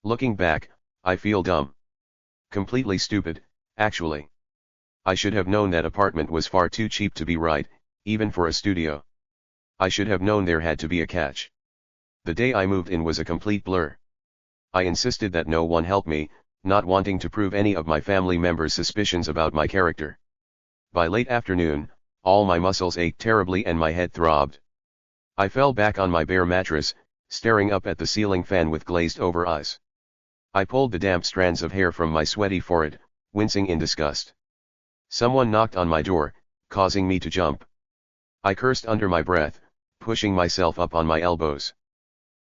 Looking back, I feel dumb. Completely stupid, actually. I should have known that apartment was far too cheap to be right, even for a studio. I should have known there had to be a catch. The day I moved in was a complete blur. I insisted that no one help me, not wanting to prove any of my family members' suspicions about my character. By late afternoon, all my muscles ached terribly and my head throbbed. I fell back on my bare mattress, staring up at the ceiling fan with glazed-over eyes. I pulled the damp strands of hair from my sweaty forehead, wincing in disgust. Someone knocked on my door, causing me to jump. I cursed under my breath, pushing myself up on my elbows.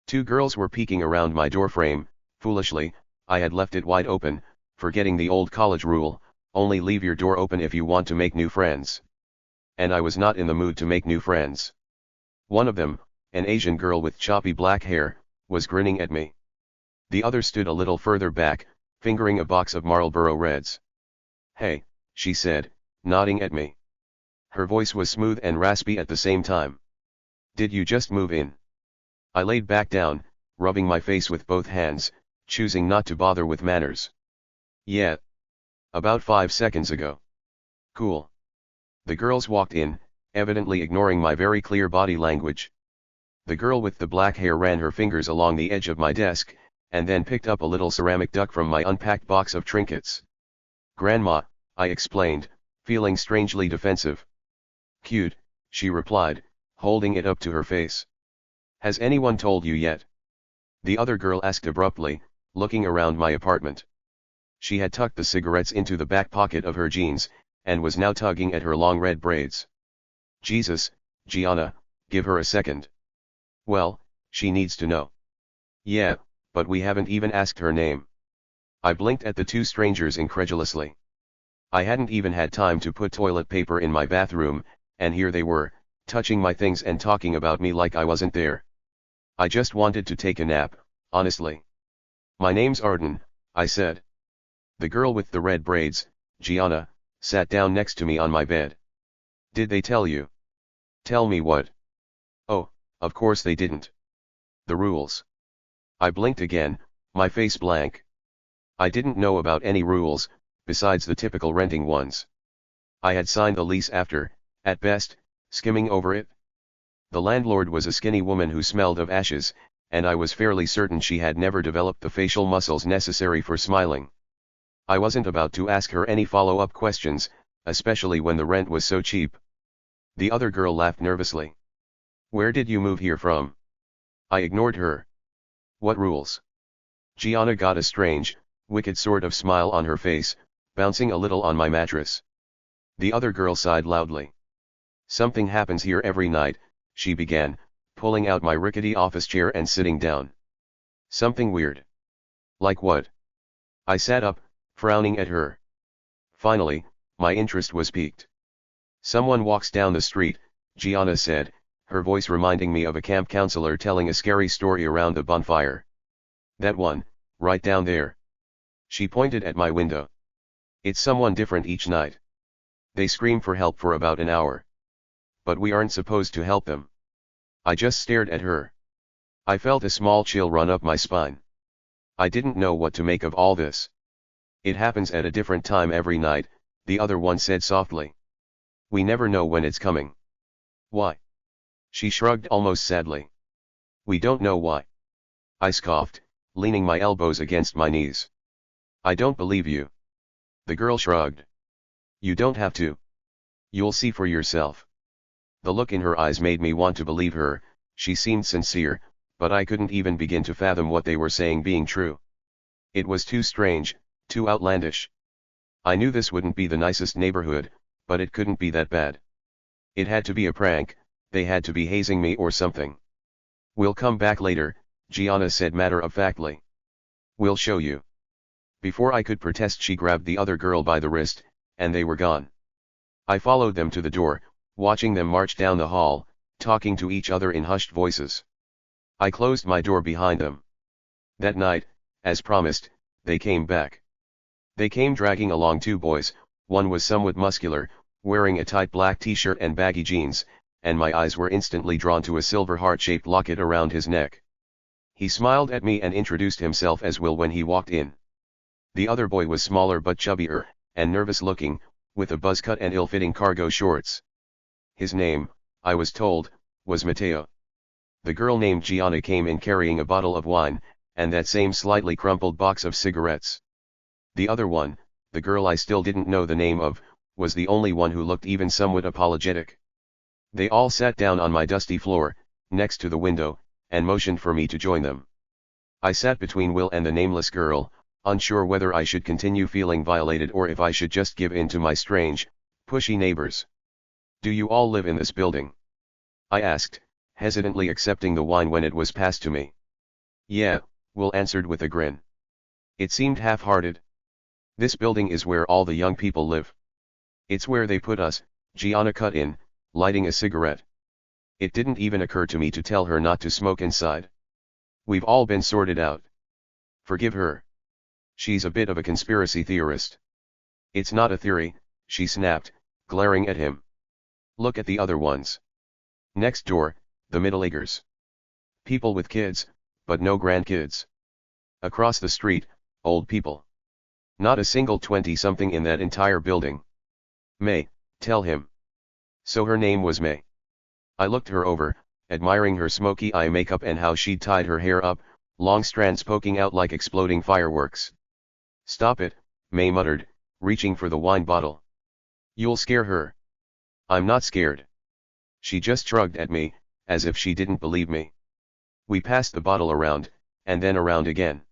Two girls were peeking around my doorframe. Foolishly, I had left it wide open, forgetting the old college rule, only leave your door open if you want to make new friends. And I was not in the mood to make new friends. One of them, an Asian girl with choppy black hair, was grinning at me. The other stood a little further back, fingering a box of Marlboro Reds. "Hey," she said, nodding at me. Her voice was smooth and raspy at the same time. "Did you just move in?" I laid back down, rubbing my face with both hands, choosing not to bother with manners. "Yeah. About 5 seconds ago." "Cool." The girls walked in, evidently ignoring my very clear body language. The girl with the black hair ran her fingers along the edge of my desk, and then picked up a little ceramic duck from my unpacked box of trinkets. "Grandma," I explained, feeling strangely defensive. "Cute," she replied, holding it up to her face. "Has anyone told you yet?" The other girl asked abruptly, looking around my apartment. She had tucked the cigarettes into the back pocket of her jeans, and was now tugging at her long red braids. "Jesus, Gianna, give her a second." "Well, she needs to know." "Yeah, but we haven't even asked her name." I blinked at the two strangers incredulously. I hadn't even had time to put toilet paper in my bathroom, and here they were, touching my things and talking about me like I wasn't there. I just wanted to take a nap, honestly. "My name's Arden," I said. The girl with the red braids, Gianna, sat down next to me on my bed. "Did they tell you?" "Tell me what?" "Oh, of course they didn't. The rules." I blinked again, my face blank. I didn't know about any rules, besides the typical renting ones. I had signed the lease after, at best, skimming over it. The landlord was a skinny woman who smelled of ashes, and I was fairly certain she had never developed the facial muscles necessary for smiling. I wasn't about to ask her any follow-up questions, especially when the rent was so cheap. The other girl laughed nervously. "Where did you move here from?" I ignored her. "What rules?" Gianna got a strange, wicked sort of smile on her face, bouncing a little on my mattress. The other girl sighed loudly. "Something happens here every night," she began, pulling out my rickety office chair and sitting down. "Something weird." "Like what?" I sat up, frowning at her. Finally, my interest was piqued. "Someone walks down the street," Gianna said, her voice reminding me of a camp counselor telling a scary story around a bonfire. "That one, right down there." She pointed at my window. "It's someone different each night. They scream for help for about an hour. But we aren't supposed to help them." I just stared at her. I felt a small chill run up my spine. I didn't know what to make of all this. "It happens at a different time every night," the other one said softly. "We never know when it's coming." "Why?" She shrugged almost sadly. "We don't know why." I scoffed, leaning my elbows against my knees. "I don't believe you." The girl shrugged. "You don't have to. You'll see for yourself." The look in her eyes made me want to believe her. She seemed sincere, but I couldn't even begin to fathom what they were saying being true. It was too strange, too outlandish. I knew this wouldn't be the nicest neighborhood, but it couldn't be that bad. It had to be a prank, they had to be hazing me or something. "We'll come back later," Gianna said matter-of-factly. "We'll show you." Before I could protest, she grabbed the other girl by the wrist, and they were gone. I followed them to the door, watching them march down the hall, talking to each other in hushed voices. I closed my door behind them. That night, as promised, they came back. They came dragging along two boys. One was somewhat muscular, wearing a tight black t-shirt and baggy jeans, and my eyes were instantly drawn to a silver heart-shaped locket around his neck. He smiled at me and introduced himself as Will when he walked in. The other boy was smaller but chubbier, and nervous looking, with a buzz cut and ill-fitting cargo shorts. His name, I was told, was Matteo. The girl named Gianna came in carrying a bottle of wine, and that same slightly crumpled box of cigarettes. The other one, the girl I still didn't know the name of, was the only one who looked even somewhat apologetic. They all sat down on my dusty floor, next to the window, and motioned for me to join them. I sat between Will and the nameless girl, unsure whether I should continue feeling violated or if I should just give in to my strange, pushy neighbors. "Do you all live in this building?" I asked, hesitantly accepting the wine when it was passed to me. "Yeah," Will answered with a grin. It seemed half-hearted. "This building is where all the young people live. It's where they put us," Gianna cut in, lighting a cigarette. "It didn't even occur to me to tell her not to smoke inside. We've all been sorted out. Forgive her. She's a bit of a conspiracy theorist." "It's not a theory," she snapped, glaring at him. "Look at the other ones. Next door, the middle-agers. People with kids, but no grandkids. Across the street, old people. Not a single 20-something in that entire building. May, tell him." So her name was May. I looked her over, admiring her smoky eye makeup and how she'd tied her hair up, long strands poking out like exploding fireworks. "Stop it," May muttered, reaching for the wine bottle. "You'll scare her." "I'm not scared." She just shrugged at me, as if she didn't believe me. We passed the bottle around, and then around again.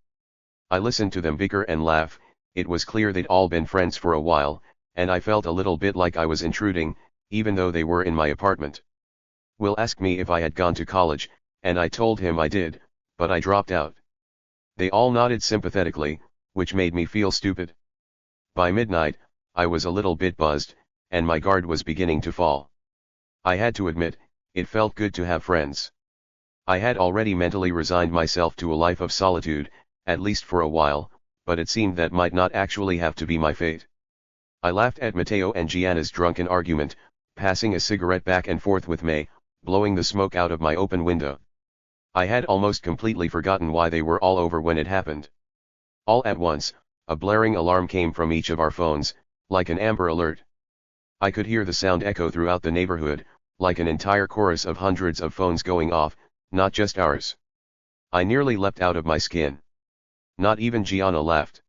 I listened to them bicker and laugh. It was clear they'd all been friends for a while, and I felt a little bit like I was intruding, even though they were in my apartment. Will asked me if I had gone to college, and I told him I did, but I dropped out. They all nodded sympathetically, which made me feel stupid. By midnight, I was a little bit buzzed, and my guard was beginning to fall. I had to admit, it felt good to have friends. I had already mentally resigned myself to a life of solitude, at least for a while, but it seemed that might not actually have to be my fate. I laughed at Matteo and Gianna's drunken argument, passing a cigarette back and forth with May, blowing the smoke out of my open window. I had almost completely forgotten why they were all over when it happened. All at once, a blaring alarm came from each of our phones, like an Amber Alert. I could hear the sound echo throughout the neighborhood, like an entire chorus of hundreds of phones going off, not just ours. I nearly leapt out of my skin. Not even Gianna laughed.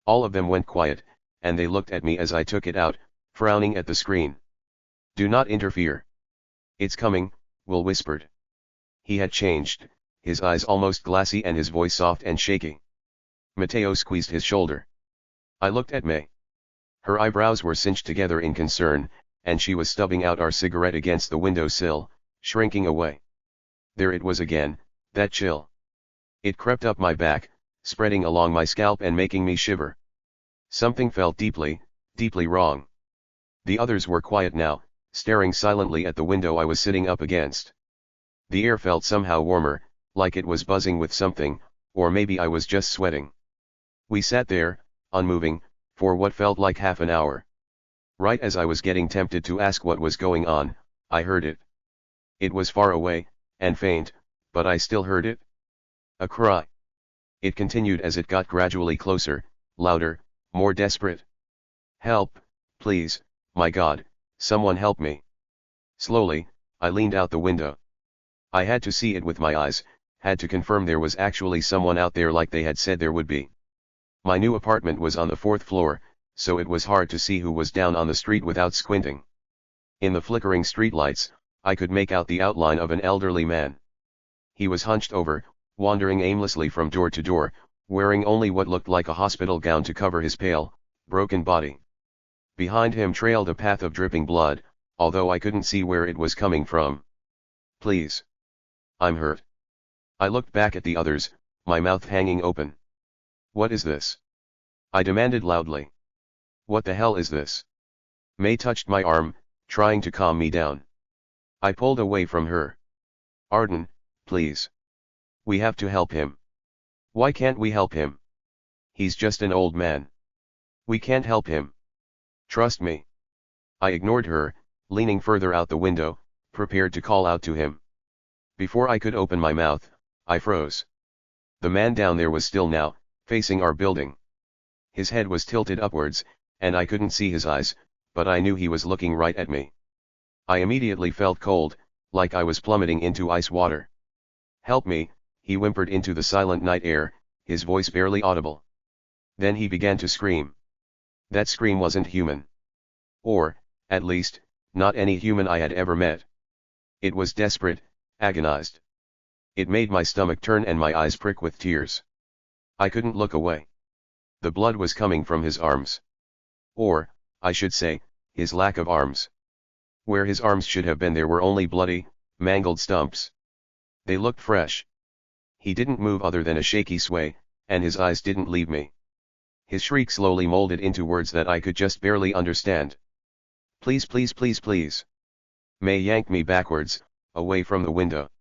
All of them went quiet, and they looked at me as I took it out, frowning at the screen. "Do not interfere." "It's coming," Will whispered. He had changed, his eyes almost glassy and his voice soft and shaky. Matteo squeezed his shoulder. I looked at May. Her eyebrows were cinched together in concern, and she was stubbing out our cigarette against the windowsill, shrinking away. There it was again, that chill. It crept up my back, spreading along my scalp and making me shiver. Something felt deeply, deeply wrong. The others were quiet now, staring silently at the window I was sitting up against. The air felt somehow warmer, like it was buzzing with something, or maybe I was just sweating. We sat there, unmoving, for what felt like half an hour. Right as I was getting tempted to ask what was going on, I heard it. It was far away, and faint, but I still heard it. A cry. It continued as it got gradually closer, louder, more desperate. "Help, please, my God, someone help me." Slowly, I leaned out the window. I had to see it with my eyes, had to confirm there was actually someone out there like they had said there would be. My new apartment was on the 4th floor, so it was hard to see who was down on the street without squinting. In the flickering streetlights, I could make out the outline of an elderly man. He was hunched over, wandering aimlessly from door to door, wearing only what looked like a hospital gown to cover his pale, broken body. Behind him trailed a path of dripping blood, although I couldn't see where it was coming from. "Please. I'm hurt." I looked back at the others, my mouth hanging open. "What is this?" I demanded loudly. "What the hell is this?" May touched my arm, trying to calm me down. I pulled away from her. "Arden, please. We have to help him." "Why can't we help him? He's just an old man. We can't help him. Trust me." I ignored her, leaning further out the window, prepared to call out to him. Before I could open my mouth, I froze. The man down there was still now, facing our building. His head was tilted upwards, and I couldn't see his eyes, but I knew he was looking right at me. I immediately felt cold, like I was plummeting into ice water. "Help me," he whimpered into the silent night air, his voice barely audible. Then he began to scream. That scream wasn't human. Or, at least, not any human I had ever met. It was desperate, agonized. It made my stomach turn and my eyes prick with tears. I couldn't look away. The blood was coming from his arms. Or, I should say, his lack of arms. Where his arms should have been there were only bloody, mangled stumps. They looked fresh. He didn't move other than a shaky sway, and his eyes didn't leave me. His shriek slowly molded into words that I could just barely understand. "Please, please, please, please." May yanked me backwards, away from the window.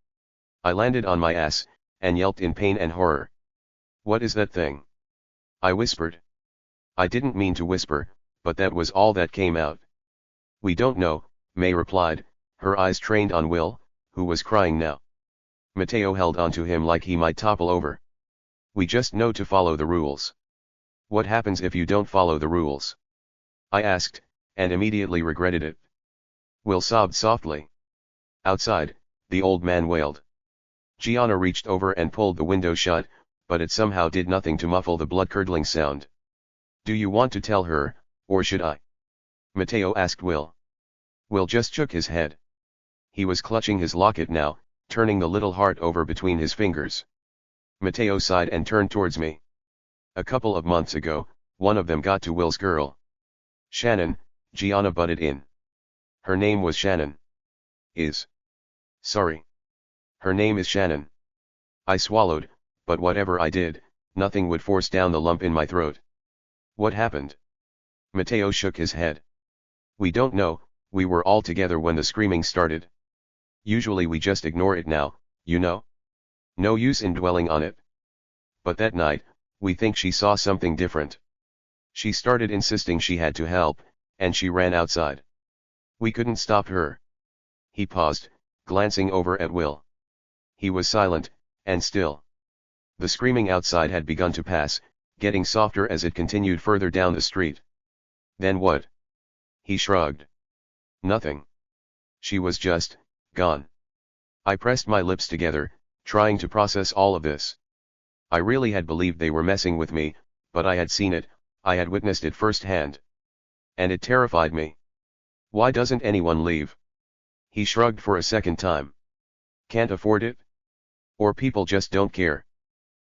I landed on my ass, and yelped in pain and horror. "What is that thing?" I whispered. I didn't mean to whisper, but that was all that came out. "We don't know," May replied, her eyes trained on Will, who was crying now. Mateo held onto him like he might topple over. "We just know to follow the rules." "What happens if you don't follow the rules?" I asked, and immediately regretted it. Will sobbed softly. Outside, the old man wailed. Gianna reached over and pulled the window shut, but it somehow did nothing to muffle the blood-curdling sound. "Do you want to tell her, or should I?" Mateo asked Will. Will just shook his head. He was clutching his locket now, turning the little heart over between his fingers. Mateo sighed and turned towards me. "A couple of months ago, one of them got to Will's girl." "Shannon," Gianna butted in. "Her name was Shannon." Sorry. "Her name is Shannon." I swallowed, but whatever I did, nothing would force down the lump in my throat. "What happened?" Mateo shook his head. "We don't know, we were all together when the screaming started. Usually we just ignore it now, you know. No use in dwelling on it. But that night, we think she saw something different. She started insisting she had to help, and she ran outside. We couldn't stop her." He paused, glancing over at Will. He was silent, and still. The screaming outside had begun to pass, getting softer as it continued further down the street. "Then what?" He shrugged. "Nothing. She was just gone." I pressed my lips together, trying to process all of this. I really had believed they were messing with me, but I had seen it, I had witnessed it firsthand. And it terrified me. "Why doesn't anyone leave?" He shrugged for a second time. "Can't afford it? Or people just don't care?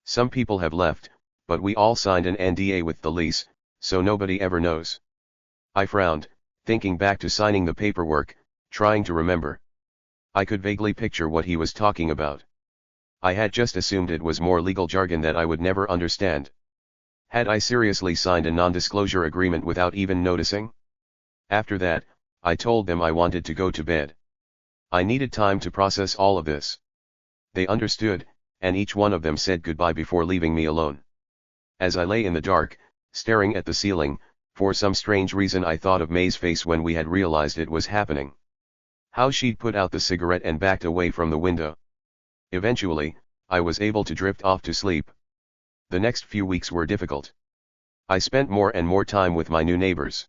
Some people have left, but we all signed an NDA with the lease, so nobody ever knows." I frowned, thinking back to signing the paperwork, trying to remember. I could vaguely picture what he was talking about. I had just assumed it was more legal jargon that I would never understand. Had I seriously signed a non-disclosure agreement without even noticing? After that, I told them I wanted to go to bed. I needed time to process all of this. They understood, and each one of them said goodbye before leaving me alone. As I lay in the dark, staring at the ceiling, for some strange reason I thought of May's face when we had realized it was happening. How she'd put out the cigarette and backed away from the window. Eventually, I was able to drift off to sleep. The next few weeks were difficult. I spent more and more time with my new neighbors.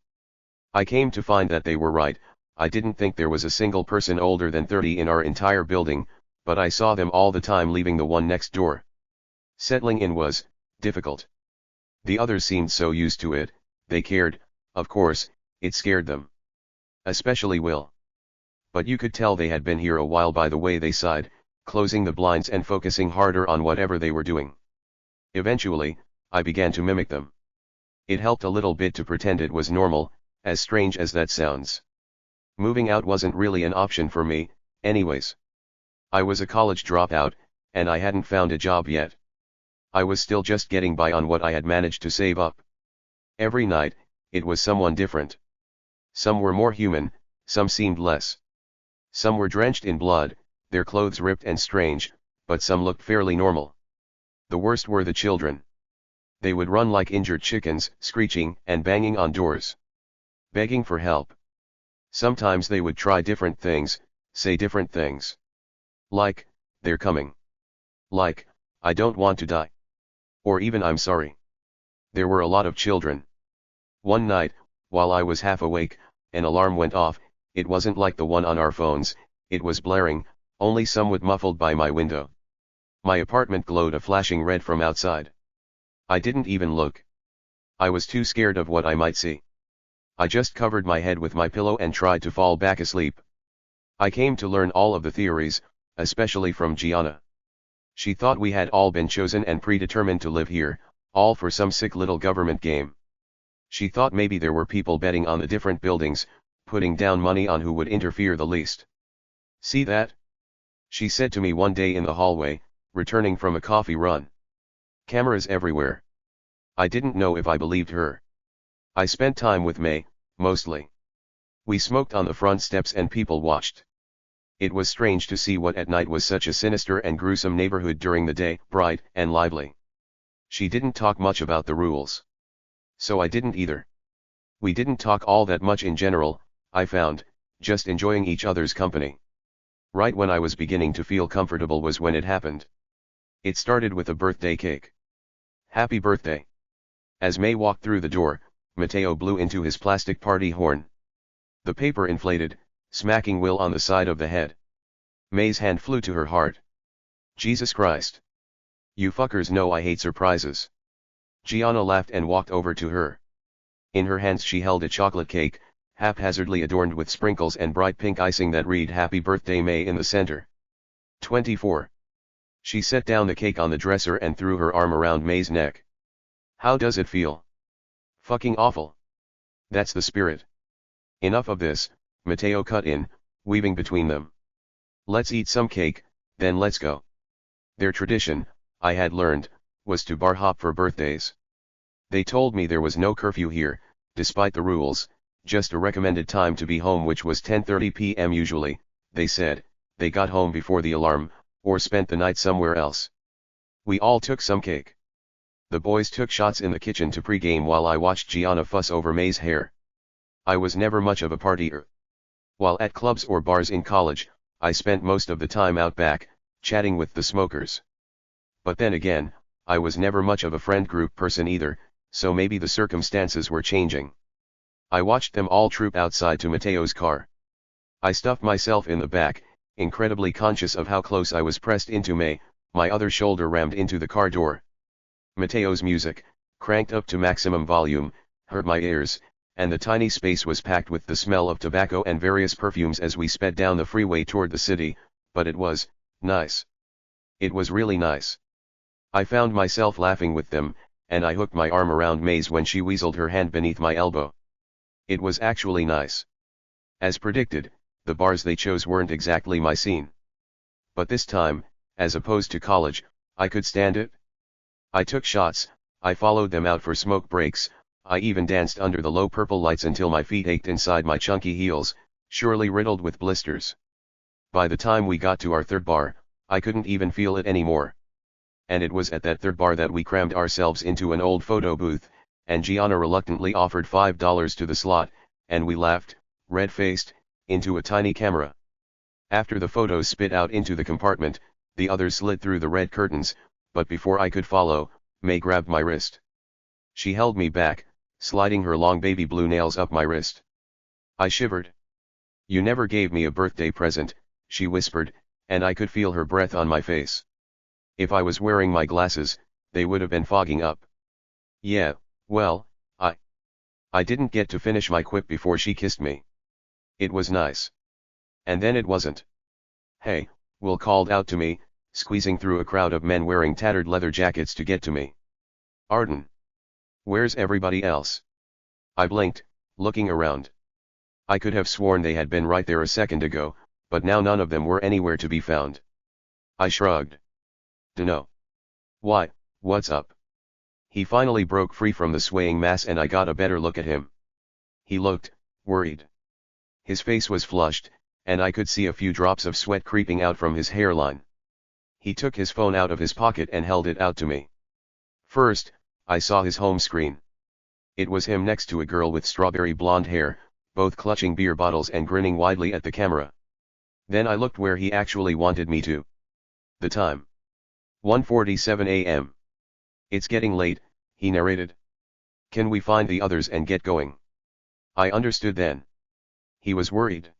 I came to find that they were right. I didn't think there was a single person older than 30 in our entire building, but I saw them all the time leaving the one next door. Settling in was difficult. The others seemed so used to it, they cared, of course, it scared them. Especially Will. But you could tell they had been here a while by the way they sighed, closing the blinds and focusing harder on whatever they were doing. Eventually, I began to mimic them. It helped a little bit to pretend it was normal, as strange as that sounds. Moving out wasn't really an option for me, anyways. I was a college dropout, and I hadn't found a job yet. I was still just getting by on what I had managed to save up. Every night, it was someone different. Some were more human, some seemed less. Some were drenched in blood, their clothes ripped and strange, but some looked fairly normal. The worst were the children. They would run like injured chickens, screeching and banging on doors, begging for help. Sometimes they would try different things, say different things. Like, "They're coming." Like, I don't want to die. Or even I'm sorry. There were a lot of children. One night, while I was half awake, an alarm went off. It wasn't like the one on our phones, it was blaring, only somewhat muffled by my window. My apartment glowed a flashing red from outside. I didn't even look. I was too scared of what I might see. I just covered my head with my pillow and tried to fall back asleep. I came to learn all of the theories, especially from Gianna. She thought we had all been chosen and predetermined to live here, all for some sick little government game. She thought maybe there were people betting on the different buildings, putting down money on who would interfere the least. See that? She said to me one day in the hallway, returning from a coffee run. Cameras everywhere. I didn't know if I believed her. I spent time with May, mostly. We smoked on the front steps and people watched. It was strange to see what at night was such a sinister and gruesome neighborhood during the day, bright and lively. She didn't talk much about the rules. So I didn't either. We didn't talk all that much in general, I found, just enjoying each other's company. Right when I was beginning to feel comfortable was when it happened. It started with a birthday cake. Happy birthday. As May walked through the door, Matteo blew into his plastic party horn. The paper inflated, smacking Will on the side of the head. May's hand flew to her heart. Jesus Christ. You fuckers know I hate surprises. Gianna laughed and walked over to her. In her hands she held a chocolate cake, haphazardly adorned with sprinkles and bright pink icing that read Happy Birthday May in the center. 24. She set down the cake on the dresser and threw her arm around May's neck. How does it feel? Fucking awful. That's the spirit. Enough of this, Matteo cut in, weaving between them. Let's eat some cake, then let's go. Their tradition, I had learned, was to bar hop for birthdays. They told me there was no curfew here, despite the rules, just a recommended time to be home, which was 10:30 p.m. usually. They said, they got home before the alarm, or spent the night somewhere else. We all took some cake. The boys took shots in the kitchen to pregame while I watched Gianna fuss over May's hair. I was never much of a partier. While at clubs or bars in college, I spent most of the time out back, chatting with the smokers. But then again, I was never much of a friend group person either, so maybe the circumstances were changing. I watched them all troop outside to Matteo's car. I stuffed myself in the back, incredibly conscious of how close I was pressed into May, my other shoulder rammed into the car door. Matteo's music, cranked up to maximum volume, hurt my ears, and the tiny space was packed with the smell of tobacco and various perfumes as we sped down the freeway toward the city, but it was nice. It was really nice. I found myself laughing with them, and I hooked my arm around May's when she weaseled her hand beneath my elbow. It was actually nice. As predicted, the bars they chose weren't exactly my scene. But this time, as opposed to college, I could stand it. I took shots, I followed them out for smoke breaks, I even danced under the low purple lights until my feet ached inside my chunky heels, surely riddled with blisters. By the time we got to our third bar, I couldn't even feel it anymore. And it was at that third bar that we crammed ourselves into an old photo booth, and Gianna reluctantly offered $5 to the slot, and we laughed, red-faced, into a tiny camera. After the photos spit out into the compartment, the others slid through the red curtains, but before I could follow, May grabbed my wrist. She held me back, sliding her long baby blue nails up my wrist. I shivered. You never gave me a birthday present, she whispered, and I could feel her breath on my face. If I was wearing my glasses, they would have been fogging up. Yeah, well, I didn't get to finish my quip before she kissed me. It was nice. And then it wasn't. Hey, Will called out to me, squeezing through a crowd of men wearing tattered leather jackets to get to me. Arden. Where's everybody else? I blinked, looking around. I could have sworn they had been right there a second ago, but now none of them were anywhere to be found. I shrugged. Dunno. Why, what's up? He finally broke free from the swaying mass and I got a better look at him. He looked worried. His face was flushed, and I could see a few drops of sweat creeping out from his hairline. He took his phone out of his pocket and held it out to me. First, I saw his home screen. It was him next to a girl with strawberry blonde hair, both clutching beer bottles and grinning widely at the camera. Then I looked where he actually wanted me to. The time. 1:47 a.m. It's getting late, he narrated. Can we find the others and get going? I understood then. He was worried.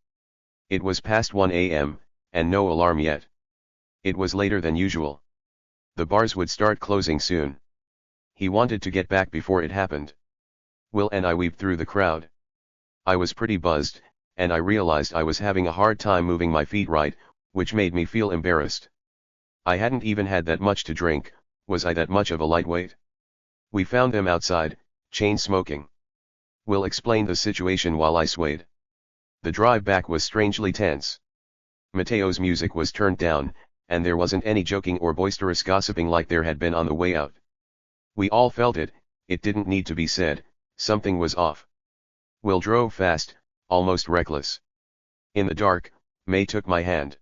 It was past 1 a.m., and no alarm yet. It was later than usual. The bars would start closing soon. He wanted to get back before it happened. Will and I weaved through the crowd. I was pretty buzzed, and I realized I was having a hard time moving my feet right, which made me feel embarrassed. I hadn't even had that much to drink, was I that much of a lightweight? We found them outside, chain smoking. Will explained the situation while I swayed. The drive back was strangely tense. Mateo's music was turned down, and there wasn't any joking or boisterous gossiping like there had been on the way out. We all felt it, it didn't need to be said, something was off. Will drove fast, almost reckless. In the dark, May took my hand.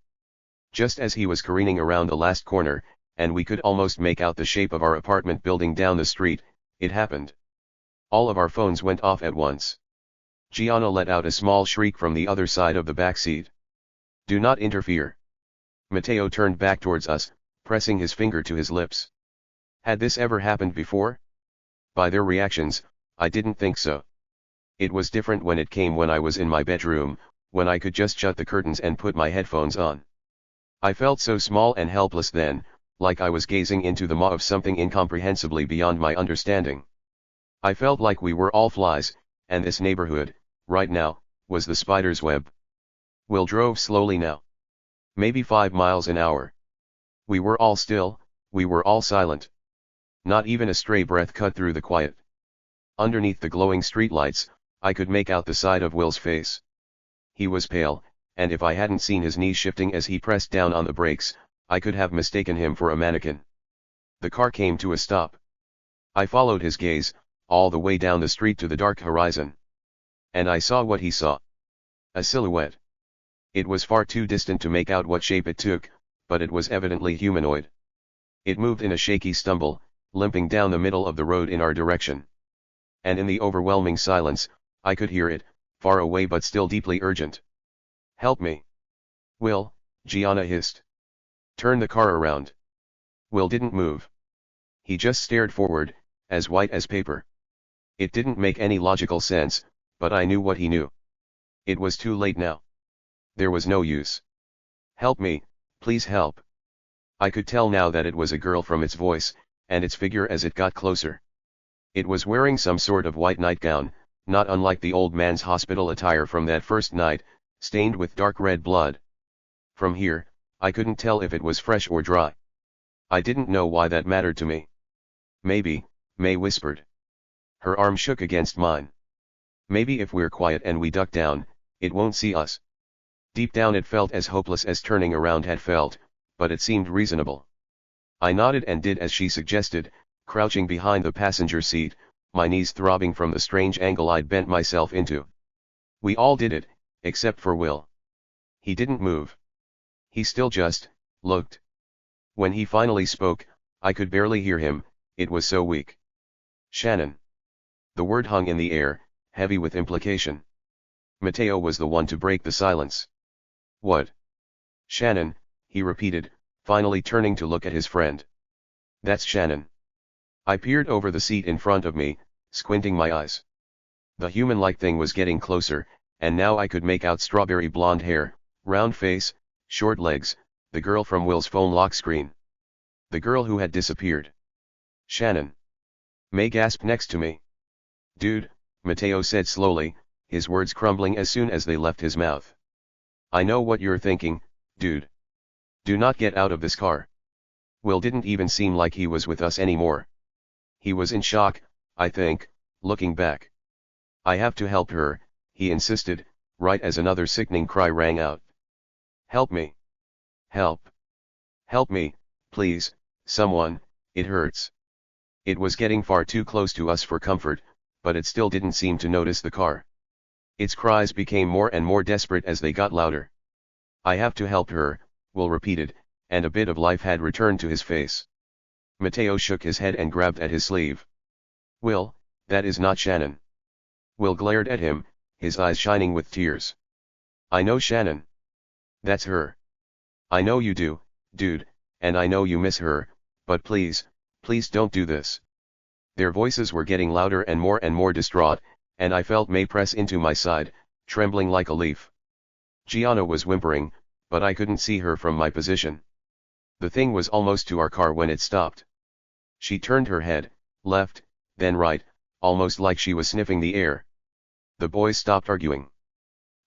Just as he was careening around the last corner, and we could almost make out the shape of our apartment building down the street, it happened. All of our phones went off at once. Gianna let out a small shriek from the other side of the back seat. Do not interfere. Mateo turned back towards us, pressing his finger to his lips. Had this ever happened before? By their reactions, I didn't think so. It was different when it came when I was in my bedroom, when I could just shut the curtains and put my headphones on. I felt so small and helpless then, like I was gazing into the maw of something incomprehensibly beyond my understanding. I felt like we were all flies, and this neighborhood, right now, was the spider's web. Will drove slowly now. Maybe 5 miles an hour. We were all still, we were all silent. Not even a stray breath cut through the quiet. Underneath the glowing streetlights, I could make out the side of Will's face. He was pale, and if I hadn't seen his knees shifting as he pressed down on the brakes, I could have mistaken him for a mannequin. The car came to a stop. I followed his gaze, all the way down the street to the dark horizon. And I saw what he saw. A silhouette. It was far too distant to make out what shape it took, but it was evidently humanoid. It moved in a shaky stumble, limping down the middle of the road in our direction. And in the overwhelming silence, I could hear it, far away but still deeply urgent. Help me. Will, Gianna hissed. Turn the car around. Will didn't move. He just stared forward, as white as paper. It didn't make any logical sense, but I knew what he knew. It was too late now. There was no use. Help me, please help. I could tell now that it was a girl from its voice, and its figure as it got closer. It was wearing some sort of white nightgown, not unlike the old man's hospital attire from that first night, stained with dark red blood. From here, I couldn't tell if it was fresh or dry. I didn't know why that mattered to me. Maybe, May whispered. Her arm shook against mine. Maybe if we're quiet and we duck down, it won't see us. Deep down it felt as hopeless as turning around had felt, but it seemed reasonable. I nodded and did as she suggested, crouching behind the passenger seat, my knees throbbing from the strange angle I'd bent myself into. We all did it, except for Will. He didn't move. He still just looked. When he finally spoke, I could barely hear him, it was so weak. Shannon. The word hung in the air, heavy with implication. Mateo was the one to break the silence. What? Shannon, he repeated, finally turning to look at his friend. That's Shannon. I peered over the seat in front of me, squinting my eyes. The human-like thing was getting closer, and now I could make out strawberry blonde hair, round face, short legs, the girl from Will's phone lock screen. The girl who had disappeared. Shannon. May gasped next to me. Dude, Mateo said slowly, his words crumbling as soon as they left his mouth. I know what you're thinking, dude. Do not get out of this car. Will didn't even seem like he was with us anymore. He was in shock, I think, looking back. I have to help her, he insisted, right as another sickening cry rang out. Help me. Help. Help me, please, someone, it hurts. It was getting far too close to us for comfort, but it still didn't seem to notice the car. Its cries became more and more desperate as they got louder. I have to help her, Will repeated, and a bit of life had returned to his face. Mateo shook his head and grabbed at his sleeve. Will, that is not Shannon. Will glared at him, his eyes shining with tears. I know Shannon. That's her. I know you do, dude, and I know you miss her, But please, please don't do this. Their voices were getting louder and more distraught, and I felt May press into my side, trembling like a leaf. Gianna was whimpering, but I couldn't see her from my position. The thing was almost to our car when it stopped. She turned her head, left, then right, almost like she was sniffing the air. The boys stopped arguing.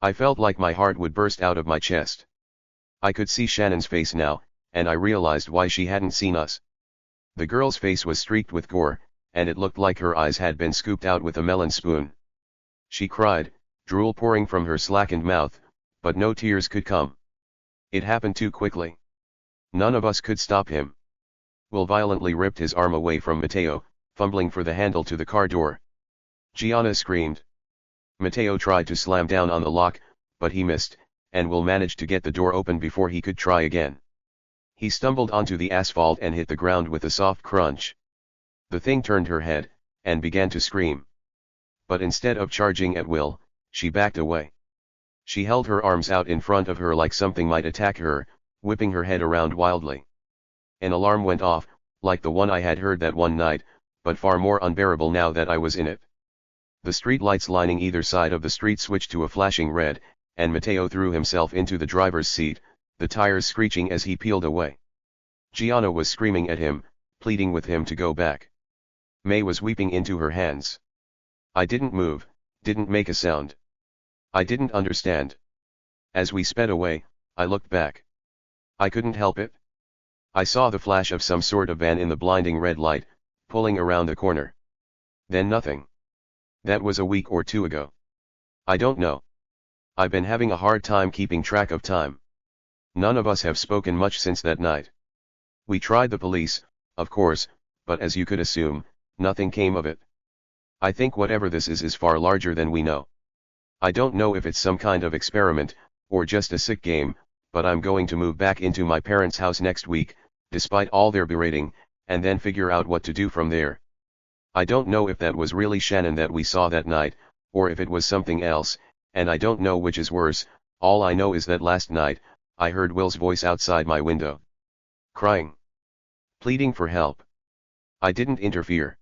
I felt like my heart would burst out of my chest. I could see Shannon's face now, and I realized why she hadn't seen us. The girl's face was streaked with gore, and it looked like her eyes had been scooped out with a melon spoon. She cried, drool pouring from her slackened mouth, but no tears could come. It happened too quickly. None of us could stop him. Will violently ripped his arm away from Matteo, fumbling for the handle to the car door. Gianna screamed. Matteo tried to slam down on the lock, but he missed, and Will managed to get the door open before he could try again. He stumbled onto the asphalt and hit the ground with a soft crunch. The thing turned her head, and began to scream. But instead of charging at Will, she backed away. She held her arms out in front of her like something might attack her, whipping her head around wildly. An alarm went off, like the one I had heard that one night, but far more unbearable now that I was in it. The street lights lining either side of the street switched to a flashing red, and Matteo threw himself into the driver's seat, the tires screeching as he peeled away. Gianna was screaming at him, pleading with him to go back. May was weeping into her hands. I didn't move, didn't make a sound. I didn't understand. As we sped away, I looked back. I couldn't help it. I saw the flash of some sort of van in the blinding red light, pulling around the corner. Then nothing. That was a week or two ago. I don't know. I've been having a hard time keeping track of time. None of us have spoken much since that night. We tried the police, of course, but as you could assume, nothing came of it. I think whatever this is far larger than we know. I don't know if it's some kind of experiment, or just a sick game, but I'm going to move back into my parents' house next week, despite all their berating, and then figure out what to do from there. I don't know if that was really Shannon that we saw that night, or if it was something else, and I don't know which is worse. All I know is that last night, I heard Will's voice outside my window. Crying. Pleading for help. I didn't interfere.